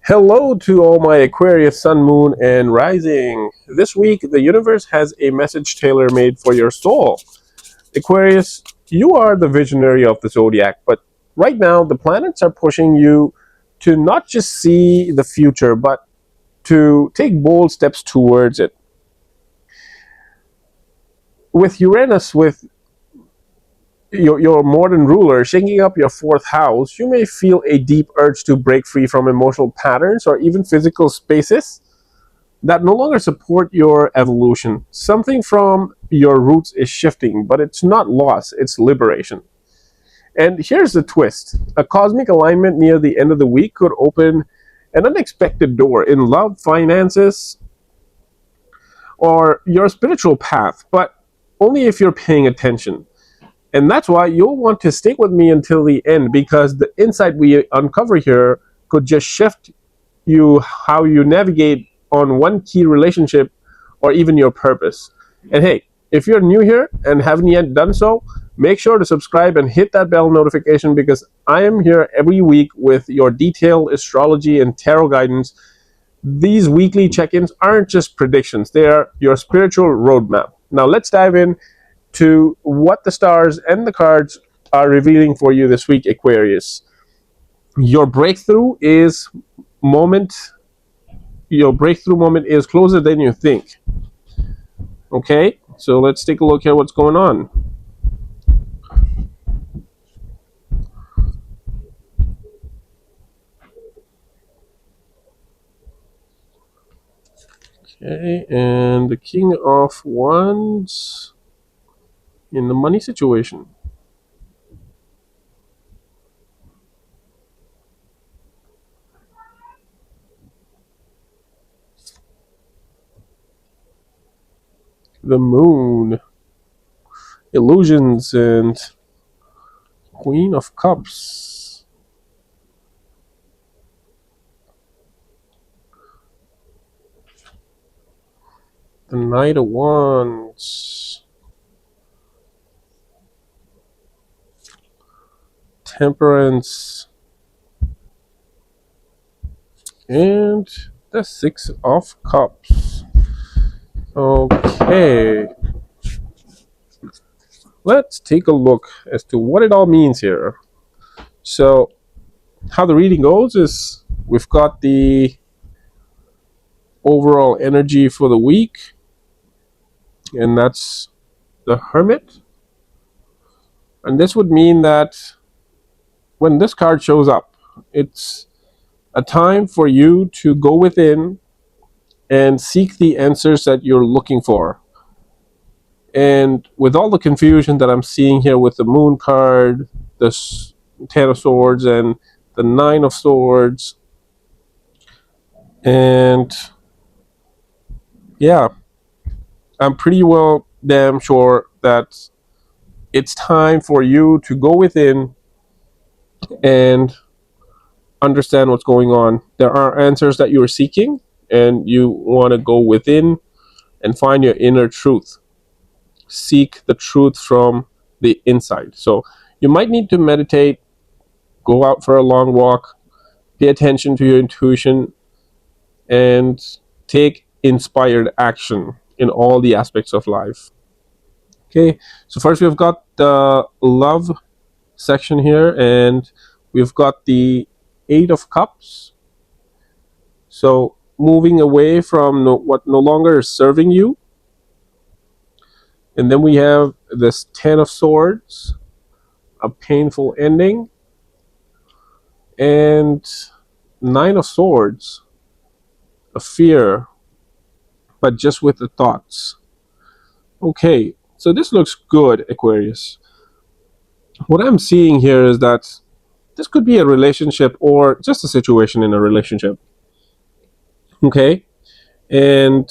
Hello to all my Aquarius sun, moon, and rising. This week, the universe has a message tailor made for your soul. Aquarius, you are the visionary of the zodiac, but right now, the planets are pushing you to not just see the future, but to take bold steps towards it. With Uranus, with your modern ruler shaking up your fourth house, you may feel a deep urge to break free from emotional patterns or even physical spaces that no longer support your evolution. Something from your roots is shifting, but it's not loss, it's liberation. And here's the twist: a cosmic alignment near the end of the week could open an unexpected door in love, finances, or your spiritual path, but only if you're paying attention. And that's why you'll want to stick with me until the end, because the insight we uncover here could just shift you how you navigate on one key relationship or even your purpose. And hey, if you're new here and haven't yet done so, make sure to subscribe and hit that bell notification, because I am here every week with your detailed astrology and tarot guidance. These weekly check-ins aren't just predictions, they are your spiritual roadmap. Now let's dive in to what the stars and the cards are revealing for you this week, Aquarius. Your breakthrough is moment your breakthrough moment is closer than you think. Okay, so let's take a look at what's going on. Okay, and the King of Wands in the money situation. The Moon, illusions, and Queen of Cups. The Knight of Wands. Temperance. And the Six of Cups. Okay. Let's take a look as to what it all means here. So, how the reading goes is we've got the overall energy for the week, and that's the Hermit. And this would mean that when this card shows up, it's a time for you to go within and seek the answers that you're looking for. And with all the confusion that I'm seeing here with the Moon card, the Ten of Swords, and the Nine of Swords, and yeah, I'm pretty well damn sure that it's time for you to go within and understand what's going on. There are answers that you are seeking, and you want to go within and find your inner truth. Seek the truth from the inside. So you might need to meditate, go out for a long walk, pay attention to your intuition, and take inspired action in all the aspects of life. Okay, so first we've got the love section here, and we've got the Eight of Cups. So moving away from what no longer is serving you. And then we have this Ten of Swords, a painful ending, and Nine of Swords, a fear, but just with the thoughts. Okay, so this looks good, Aquarius. What I'm seeing here is that this could be a relationship or just a situation in a relationship. Okay, and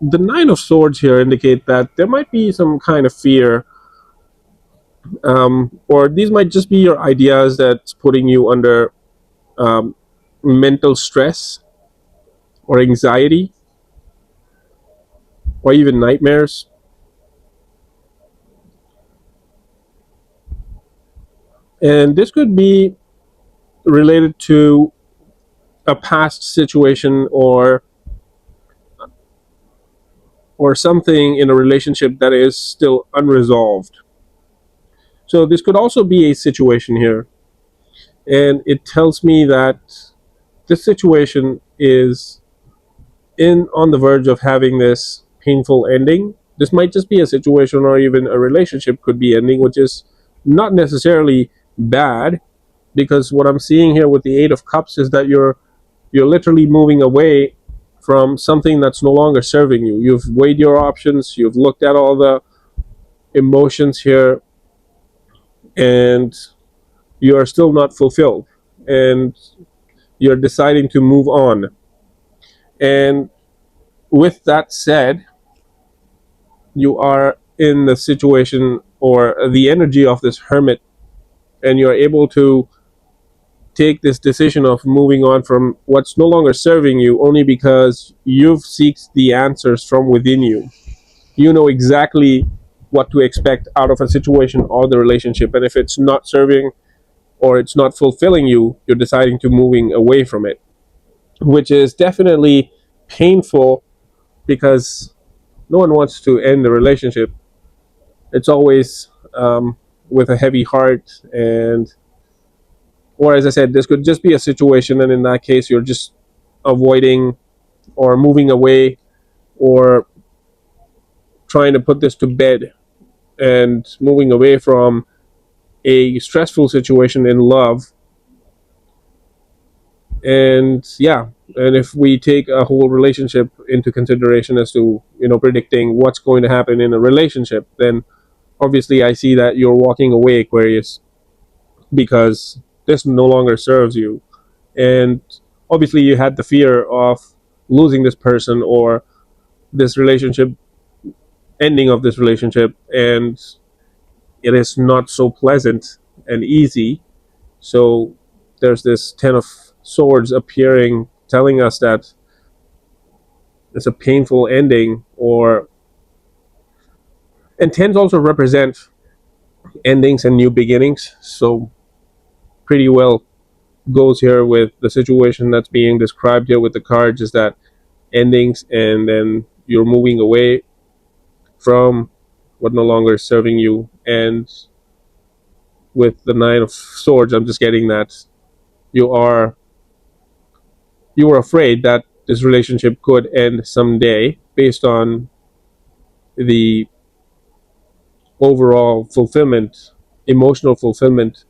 the Nine of Swords here indicate that there might be some kind of fear, or these might just be your ideas that's putting you under um, mental stress or anxiety or even nightmares. And this could be related to a past situation or something in a relationship that is still unresolved. So this could also be a situation here, and it tells me that this situation is in on the verge of having this painful ending. This might just be a situation or even a relationship could be ending, which is not necessarily bad, because what I'm seeing here with the 8 of Cups is that you're literally moving away from something that's no longer serving you. You've weighed your options, you've looked at all the emotions here, and you are still not fulfilled, and you're deciding to move on. And with that said, you are in the situation or the energy of this hermit, and you're able to take this decision of moving on from what's no longer serving you only because you've seeked the answers from within you. You know exactly what to expect out of a situation or the relationship, and if it's not serving or it's not fulfilling you, you're deciding to moving away from it, which is definitely painful because no one wants to end the relationship. It's always with a heavy heart, and or as I said, this could just be a situation, and in that case, you're just avoiding or moving away or trying to put this to bed and moving away from a stressful situation in love. And yeah, and if we take a whole relationship into consideration as to predicting what's going to happen in a relationship, then obviously I see that you're walking away, Aquarius, because this no longer serves you. And obviously you had the fear of losing this person or this relationship, ending of this relationship, and it is not so pleasant and easy. So there's this 10 of Swords appearing, telling us that it's a painful ending, or and tens also represent endings and new beginnings. So pretty well goes here with the situation that's being described here with the cards, is that endings, and then you're moving away from what no longer is serving you. And with the 9 of Swords, I'm just getting that you are you were afraid that this relationship could end someday based on the overall fulfillment, emotional fulfillment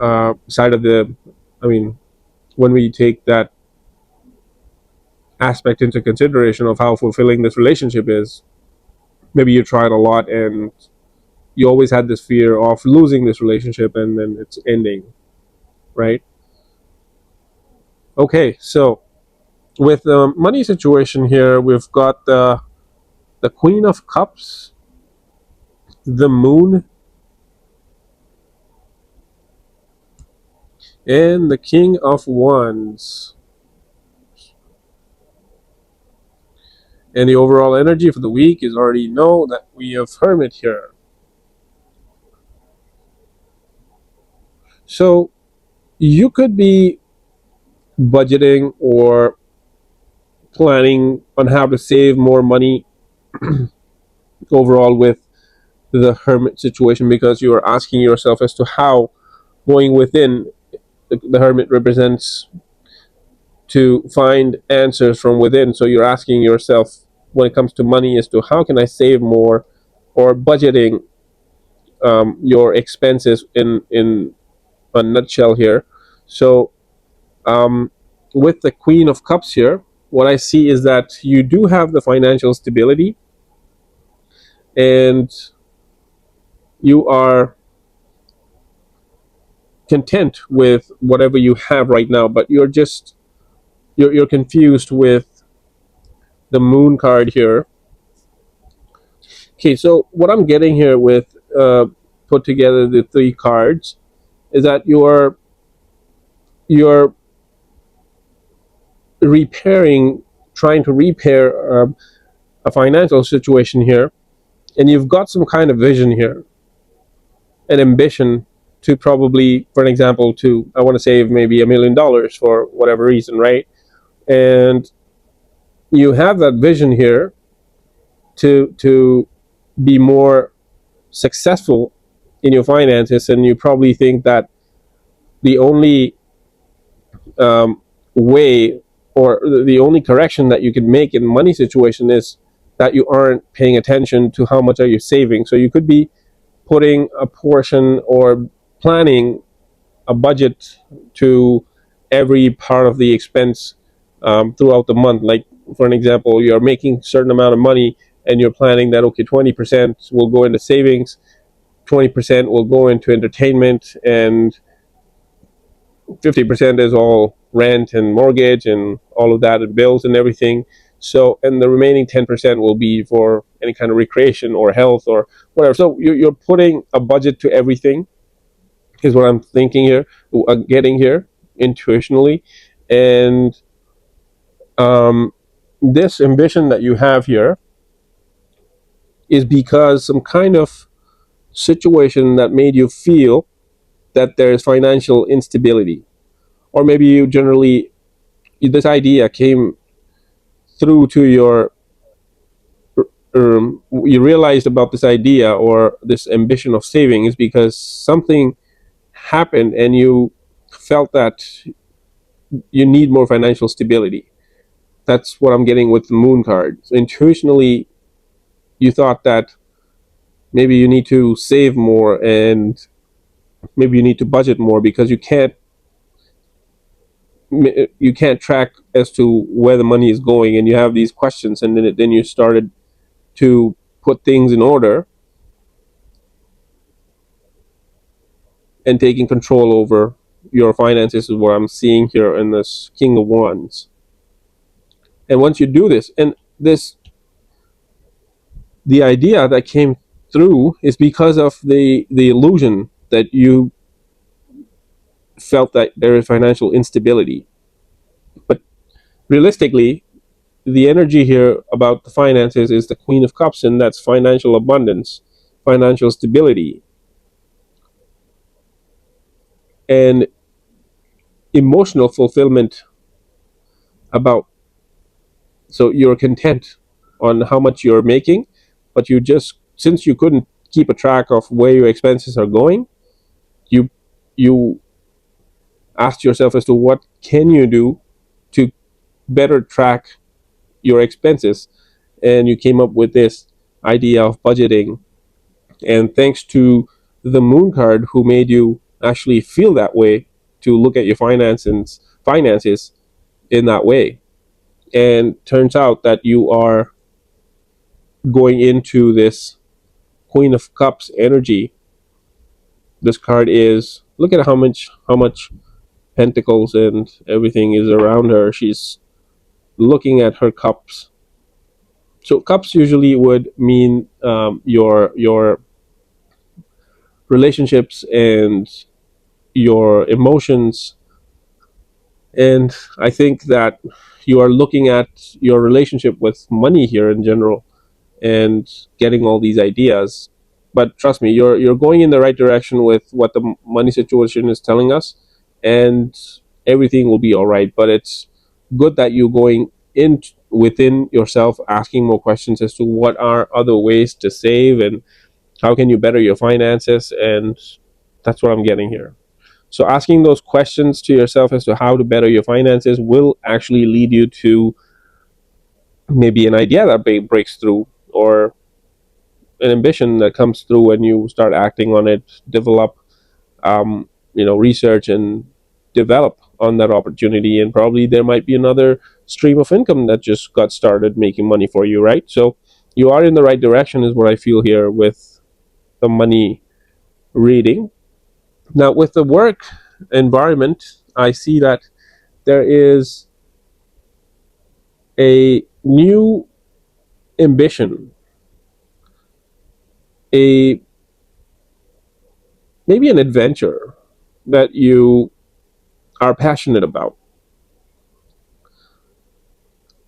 side of the. I mean, when we take that aspect into consideration of how fulfilling this relationship is, maybe you tried a lot and you always had this fear of losing this relationship and then it's ending, right? Okay, so with the money situation here, we've got the Queen of Cups, the Moon, and the King of Wands. And the overall energy for the week is already know that we have Hermit here. So you could be budgeting or planning on how to save more money overall with the Hermit situation, because you are asking yourself as to how going within. The Hermit represents to find answers from within. So you're asking yourself when it comes to money as to how can I save more, or budgeting your expenses in a nutshell here. So with the Queen of Cups here, what I see is that you do have the financial stability, and you are content with whatever you have right now, but you're confused with the Moon card here. Okay, so what I'm getting here with put together the 3 cards is that you're repairing, trying to repair a financial situation here, and you've got some kind of vision here, an ambition to probably, for an example, to I want to save maybe $1 million for whatever reason, right? And you have that vision here to be more successful in your finances, and you probably think that the only way, or the only correction that you can make in money situation is that you aren't paying attention to how much are you saving. So you could be putting a portion or planning a budget to every part of the expense throughout the month. Like, for an example, you're making a certain amount of money and you're planning that, okay, 20% will go into savings, 20% will go into entertainment, and 50% is all rent and mortgage and all of that, and bills and everything. So, and the remaining 10% will be for any kind of recreation or health or whatever. So you're putting a budget to everything, is what I'm thinking here, getting here intuitionally. And this ambition that you have here is because some kind of situation that made you feel that there's financial instability, or maybe you generally, this idea came through to your, you realized about this idea or this ambition of saving is because something happened and you felt that you need more financial stability. That's what I'm getting with the moon card. So intuitionally, you thought that maybe you need to save more, and maybe you need to budget more because you can't track as to where the money is going, and you have these questions, and then you started to put things in order and taking control over your finances is what I'm seeing here in this King of Wands. And once you do this, and this, the idea that came through is because of the illusion that you felt that there is financial instability. But realistically, the energy here about the finances is the Queen of Cups, and that's financial abundance, financial stability, and emotional fulfillment about. So you're content on how much you're making, but you just, since you couldn't keep a track of where your expenses are going, you you asked yourself as to what can you do to better track your expenses, and you came up with this idea of budgeting. And thanks to the moon card, who made you actually feel that way, to look at your finances in that way. And turns out that you are going into this Queen of Cups energy. This card is, look at how much pentacles and everything is around her. She's looking at her cups. So cups usually would mean your relationships and your emotions. And I think that you are looking at your relationship with money here in general and getting all these ideas. But trust me, you're going in the right direction with what the money situation is telling us, and everything will be all right. But it's good that you're going in within yourself, asking more questions as to what are other ways to save and how can you better your finances. And that's what I'm getting here. So asking those questions to yourself as to how to better your finances will actually lead you to maybe an idea that breaks through, or an ambition that comes through when you start acting on it, develop, research and develop on that opportunity. And probably there might be another stream of income that just got started making money for you, right? So you are in the right direction, is what I feel here with the money reading. Now, with the work environment, I see that there is a new ambition, a maybe an adventure that you are passionate about.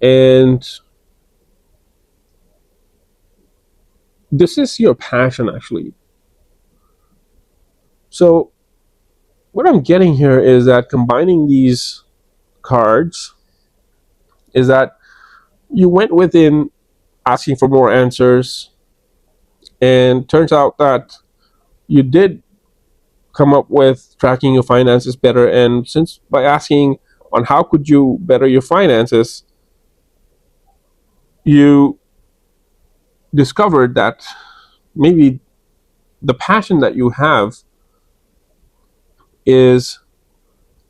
And this is your passion, actually. So what I'm getting here is that combining these cards is that you went within asking for more answers, and turns out that you did come up with tracking your finances better. And since by asking on how could you better your finances, you discovered that maybe the passion that you have is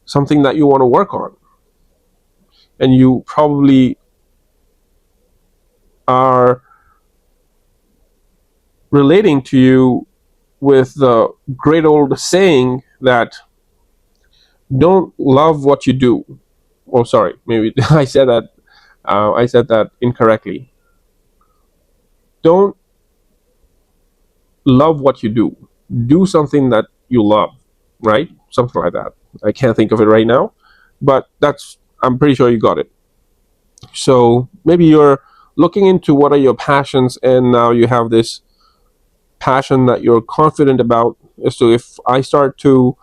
something that you want to work on, and you probably are relating to you with the great old saying that don't love what you do. Oh, sorry, maybe I said that incorrectly. Don't love what you do. Do something that you love, right? Something like that. I can't think of it right now, but that's, I'm pretty sure you got it. So maybe you're looking into what are your passions, and now you have this passion that you're confident about. So if I start to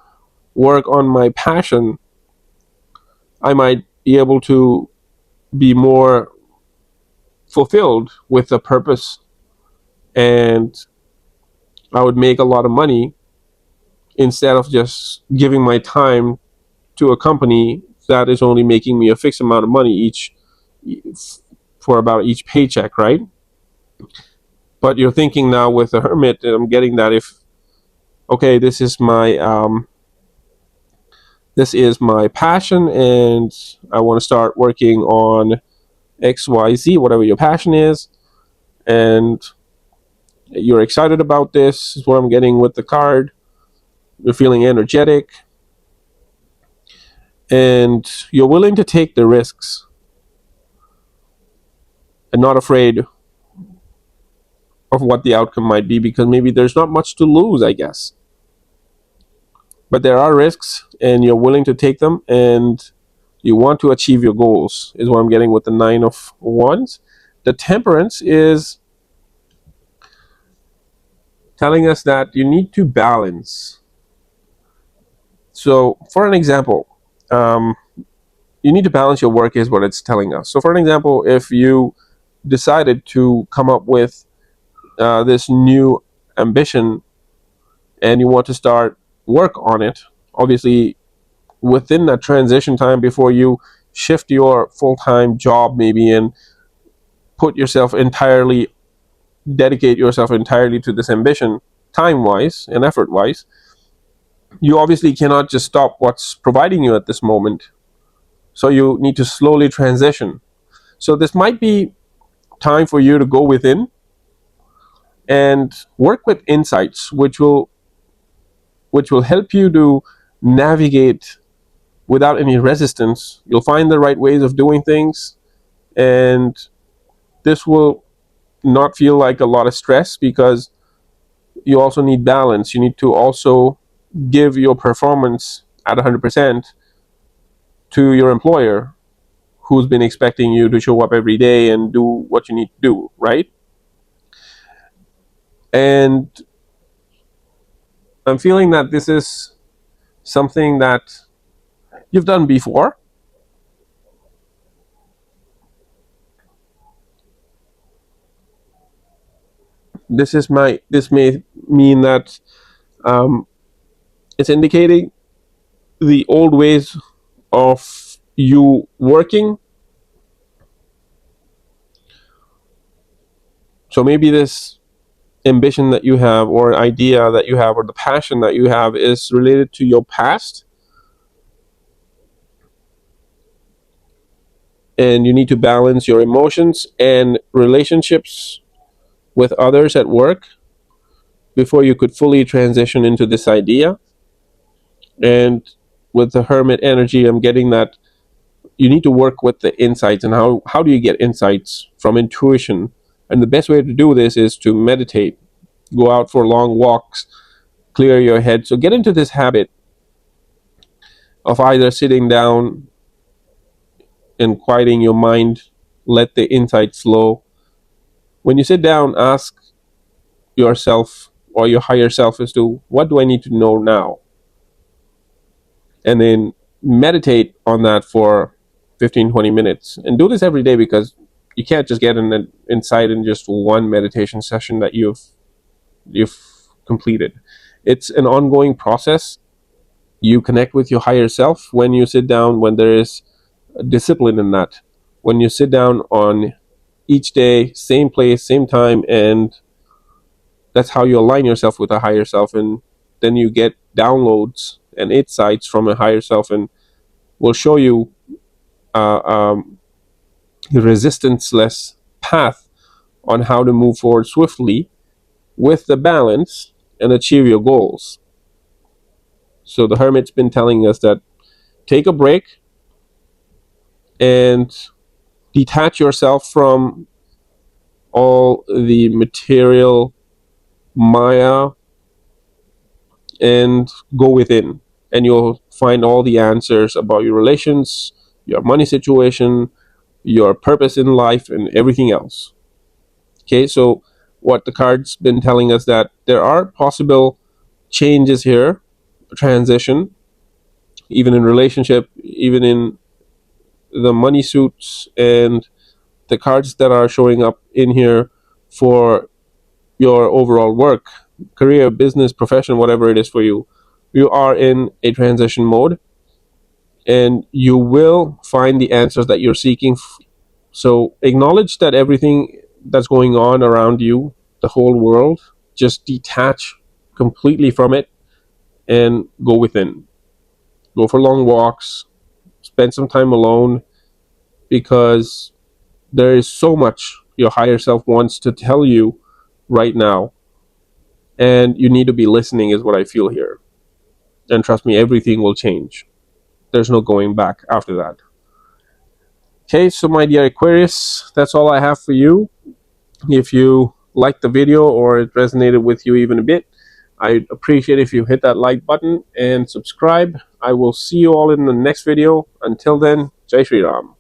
work on my passion, I might be able to be more fulfilled with the purpose, and I would make a lot of money instead of just giving my time to a company that is only making me a fixed amount of money each for about each paycheck, right? But you're thinking now with the hermit, and I'm getting that if okay, this is my passion, and I want to start working on XYZ, whatever your passion is, and you're excited about this, is what I'm getting with the card. You're feeling energetic, and you're willing to take the risks and not afraid of what the outcome might be, because maybe there's not much to lose, I guess. But there are risks, and you're willing to take them, and you want to achieve your goals, is what I'm getting with the Nine of Wands. The Temperance is telling us that you need to balance. So, for an example, um, you need to balance your work, is what it's telling us. So, for an example, if you decided to come up with this new ambition and you want to start work on it, obviously within that transition time before you shift your full-time job maybe and put yourself entirely dedicate yourself entirely to this ambition, time wise and effort wise, you obviously cannot just stop what's providing you at this moment. So you need to slowly transition. So this might be time for you to go within and work with insights which will help you to navigate without any resistance. You'll find the right ways of doing things, and this will not feel like a lot of stress, because you also need balance. You need to also give your performance at 100% to your employer, who's been expecting you to show up every day and do what you need to do, right? And I'm feeling that this is something that you've done before. This may mean that um, it's indicating the old ways of you working. So maybe this ambition that you have, or idea that you have, or the passion that you have is related to your past, and you need to balance your emotions and relationships with others at work before you could fully transition into this idea. And with the hermit energy, I'm getting that you need to work with the insights. And how do you get insights? From intuition. And the best way to do this is to meditate, go out for long walks, clear your head. So get into this habit of either sitting down and quieting your mind, let the insights flow. When you sit down, ask yourself or your higher self as to what do I need to know now? and then meditate on that for 15-20 minutes, and do this every day, because you can't just get an insight in just one meditation session that you've completed. It's an ongoing process. You connect with your higher self when you sit down, when there is discipline in that, when you sit down on each day, same place, same time, and that's how you align yourself with a higher self. And then you get downloads and insights from a higher self, and will show you uh, um, a resistance-less path on how to move forward swiftly with the balance and achieve your goals. So the Hermit's been telling us that take a break and detach yourself from all the material Maya and go within, and you'll find all the answers about your relations, your money situation, your purpose in life, and everything else. Okay, so what the card's been telling us, that there are possible changes here, transition, even in relationship, even in the money suits, and the cards that are showing up in here for your overall work, career, business, profession, whatever it is for you. You are in a transition mode, and you will find the answers that you're seeking. So acknowledge that everything that's going on around you, the whole world, just detach completely from it and go within. Go for long walks, spend some time alone, because there is so much your higher self wants to tell you right now, and you need to be listening, is what I feel here. And trust me, everything will change. There's no going back after that. Okay, so my dear Aquarius, that's all I have for you. If you liked the video or it resonated with you even a bit, I'd appreciate if you hit that like button and subscribe. I will see you all in the next video. Until then, Jai Shri Ram.